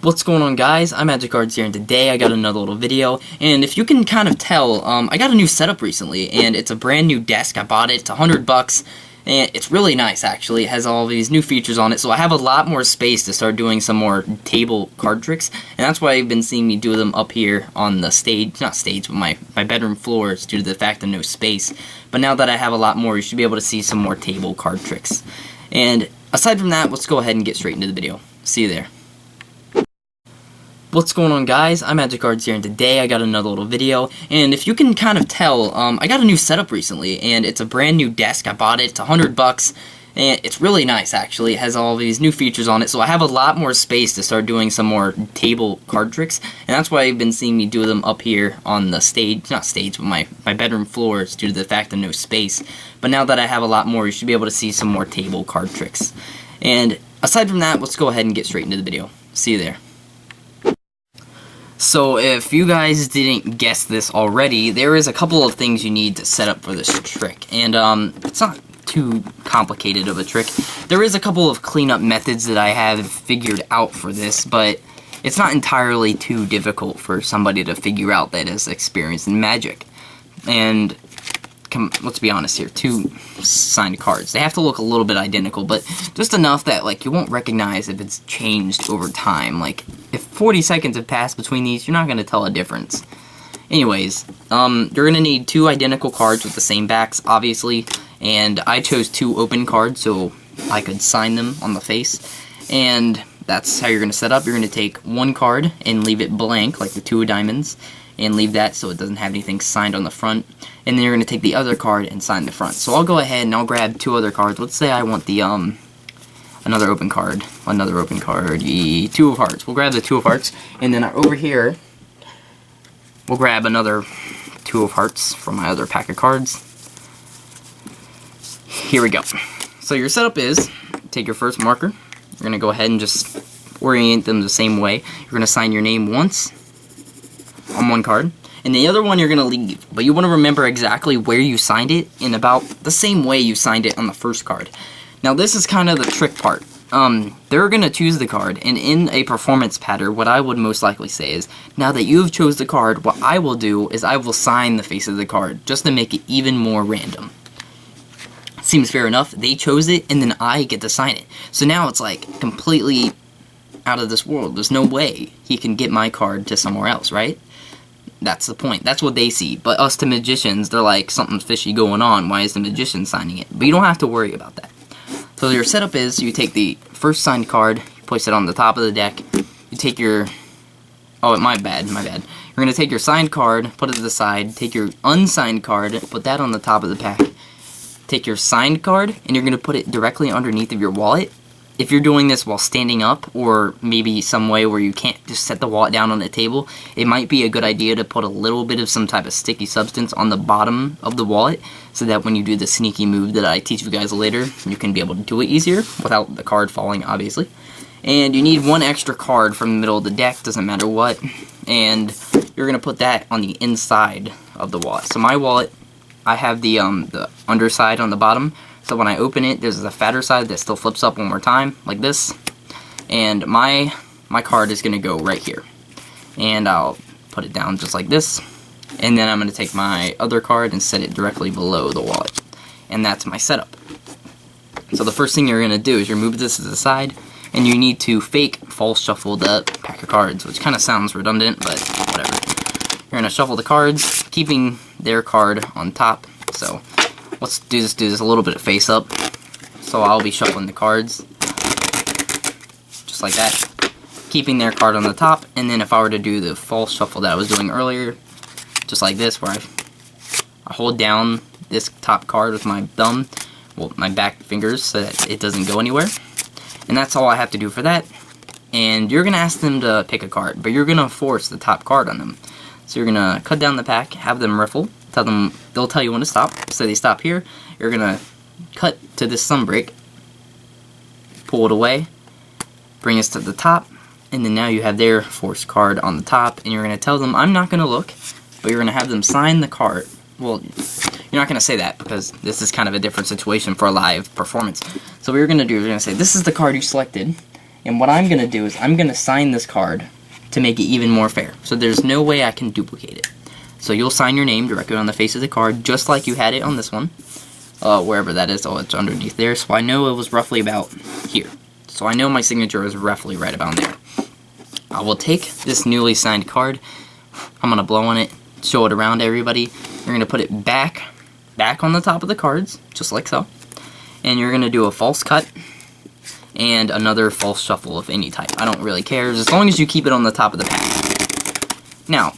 What's going on, guys? I'm MagicCards here, and today I got another little video, and if you can kind of tell, I got a new setup recently, and it's a brand new desk. I bought it. It's $100, and it's really nice, actually. It has all these new features on it, so I have a lot more space to start doing some more table card tricks, and that's why you've been seeing me do them up here on the stage, not stage, but my bedroom floors due to the fact of no space. But now that I have a lot more, you should be able to see some more table card tricks. And aside from that, let's go ahead and get straight into the video. See you there. What's going on, guys? I'm MagicCards here, and today I got another little video, and if you can kind of tell, I got a new setup recently, and it's a brand new desk. I bought it. It's $100, and it's really nice, actually. It has all these new features on it, so I have a lot more space to start doing some more table card tricks, and that's why you've been seeing me do them up here on the stage, not stage, but my bedroom floors due to the fact of no space. But now that I have a lot more, you should be able to see some more table card tricks. And aside from that, let's go ahead and get straight into the video. See you there. So if you guys didn't guess this already, there is a couple of things you need to set up for this trick, and it's not too complicated of a trick. There is a couple of cleanup methods that I have figured out for this, but it's not entirely too difficult for somebody to figure out that is experienced in Magic. And let's be honest here, two signed cards. They have to look a little bit identical, but just enough that like you won't recognize if it's changed over time. Like if 40 seconds have passed between these, you're not going to tell a difference. Anyways, you're going to need two identical cards with the same backs, obviously, and I chose two open cards so I could sign them on the face, and that's how you're going to set up. You're going to take one card and leave it blank, like the two of diamonds, and leave that so it doesn't have anything signed on the front, and then you're going to take the other card and sign the front. So I'll go ahead and I'll grab two other cards. Let's say I want the another open card, the two of hearts. We'll grab the two of hearts, and then over here we'll grab another two of hearts from my other pack of cards. Here we go. So your setup is, take your first marker, you're going to go ahead and just orient them the same way. You're going to sign your name once on one card, and the other one you're going to leave, but you want to remember exactly where you signed it in about the same way you signed it on the first card. Now this is kind of the trick part. They're going to choose the card, and in a performance pattern, what I would most likely say is, now that you've chose the card, what I will do is I will sign the face of the card, just to make it even more random. Seems fair enough. They chose it, and then I get to sign it. So now it's like completely out of this world. There's no way he can get my card to somewhere else, right? That's the point. That's what they see. But us to magicians, they're like, something's fishy going on. Why is the magician signing it? But you don't have to worry about that. So your setup is, you take the first signed card, you place it on the top of the deck. You take your... Oh, my bad. You're going to take your signed card, put it to the side. Take your unsigned card, put that on the top of the pack. Take your signed card, and you're going to put it directly underneath of your wallet. If you're doing this while standing up, or maybe some way where you can't just set the wallet down on the table, it might be a good idea to put a little bit of some type of sticky substance on the bottom of the wallet, so that when you do the sneaky move that I teach you guys later, you can be able to do it easier, without the card falling, obviously. And you need one extra card from the middle of the deck, doesn't matter what, and you're going to put that on the inside of the wallet. So my wallet, I have the underside on the bottom, so when I open it, there's a fatter side that still flips up one more time, like this, and my card is going to go right here, and I'll put it down just like this, and then I'm going to take my other card and set it directly below the wallet, and that's my setup. So the first thing you're going to do is remove this to the side, and you need to fake false shuffle the pack of cards, which kind of sounds redundant, but whatever. You're going to shuffle the cards, keeping their card on top, so let's do this a little bit of face up. So I'll be shuffling the cards, just like that, keeping their card on the top, and then if I were to do the false shuffle that I was doing earlier, just like this, where I hold down this top card with my thumb, well, my back fingers, so that it doesn't go anywhere. And that's all I have to do for that. And you're going to ask them to pick a card, but you're going to force the top card on them. So you're going to cut down the pack, have them riffle, tell them, they'll tell you when to stop. So they stop here, you're going to cut to this sunbreak, pull it away, bring us to the top, and then now you have their forced card on the top, and you're going to tell them, I'm not going to look, but you're going to have them sign the card. Well, you're not going to say that, because this is kind of a different situation for a live performance. So what you're going to do is you're going to say, this is the card you selected, And what I'm going to do is I'm going to sign this card to make it even more fair. So there's no way I can duplicate it. So you'll sign your name directly on the face of the card, just like you had it on this one. Wherever that is, it's underneath there. So I know it was roughly about here. So I know my signature is roughly right about there. I will take this newly signed card. I'm going to blow on it, show it around to everybody. You're going to put it back on the top of the cards, just like so. And you're going to do a false cut and another false shuffle of any type. I don't really care, as long as you keep it on the top of the pack. Now,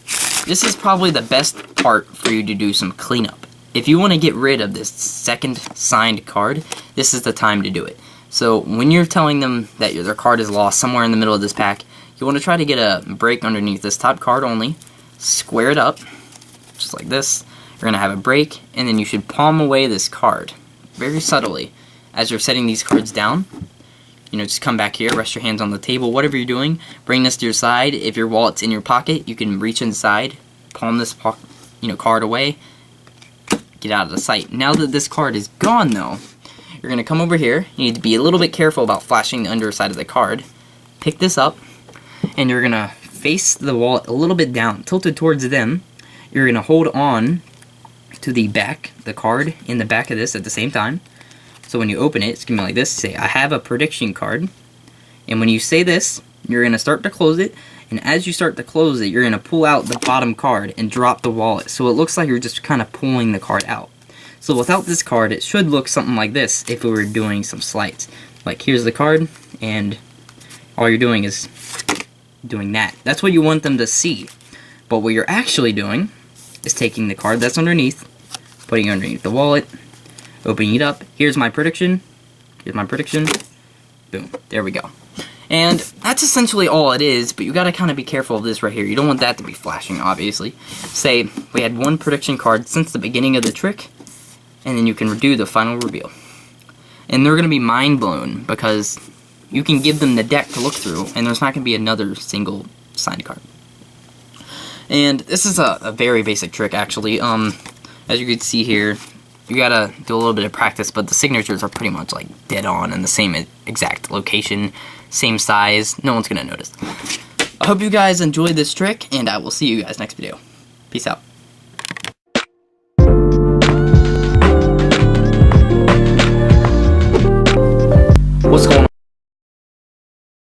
this is probably the best part for you to do some cleanup. If you want to get rid of this second signed card, this is the time to do it. So when you're telling them that their card is lost somewhere in the middle of this pack, you want to try to get a break underneath this top card only, square it up, just like this. You're going to have a break, and then you should palm away this card, very subtly, as you're setting these cards down. You know, just come back here, rest your hands on the table, whatever you're doing. Bring this to your side. If your wallet's in your pocket, you can reach inside, palm this card away, get out of the sight. Now that this card is gone, though, you're going to come over here. You need to be a little bit careful about flashing the underside of the card. Pick this up, and you're going to face the wallet a little bit down, tilted towards them. You're going to hold on to the card in the back of this at the same time. So when you open it, it's going to be like this. Say, I have a prediction card. And when you say this, you're going to start to close it. And as you start to close it, you're going to pull out the bottom card and drop the wallet. So it looks like you're just kind of pulling the card out. So without this card, it should look something like this if we were doing some sleights. Like, here's the card, and all you're doing is doing that. That's what you want them to see. But what you're actually doing is taking the card that's underneath, putting it underneath the wallet, opening it up. Here's my prediction. Here's my prediction. Boom. There we go. And that's essentially all it is, but you gotta kind of be careful of this right here. You don't want that to be flashing, obviously. Say, we had one prediction card since the beginning of the trick, and then you can do the final reveal. And they're gonna be mind blown, because you can give them the deck to look through, and there's not gonna be another single signed card. And this is a very basic trick, actually. As you can see here, you gotta do a little bit of practice, but the signatures are pretty much like dead on in the same exact location, same size. No one's gonna notice. I hope you guys enjoyed this trick, and I will see you guys next video. Peace out.